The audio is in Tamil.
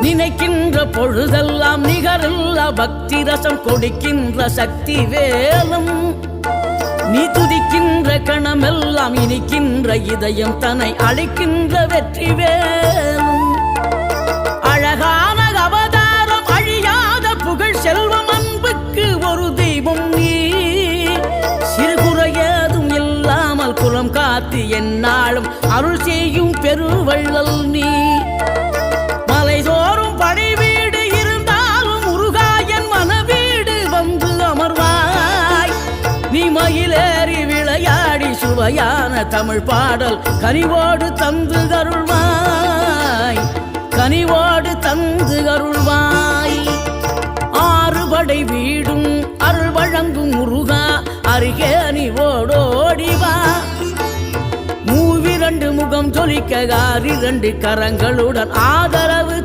நினைக்கின்ற பொழுதெல்லாம் நிகரில்லா பக்தி ரசம் கொடுக்கின்ற சக்தி வேலும் நீ துதிக்கின்ற கணமெல்லாம் இனிக்கின்ற இதயம் தன்னை அளிக்கின்ற வெற்றி வேலும் அழகான அவதாரம் அழியாத புகழ் செல்வம் அன்புக்கு ஒரு தெய்வம் நீ சிறுகுறையதும் இல்லாமல் குலம் காத்து எந்நாளும் அருள் செய்யும் பெருவள்ளல் நீ மலைதோறும் படை வீடு இருந்தாலும் முருகாயன் மனவீடு வந்து அமர்வாய் நீ மயிலேறி விளையாடி சுவையான தமிழ் பாடல் கனிவோடு தந்து அருள்வாய் கனிவோடு தந்து அருள்வாய் ஆறுபடை வீடும் அருள் வழங்கும் முருகா அருகே அணிவோடோடிவா மூவிரண்டு முகம் ஜொலிக்க 2 கரங்களுடன் ஆதரவு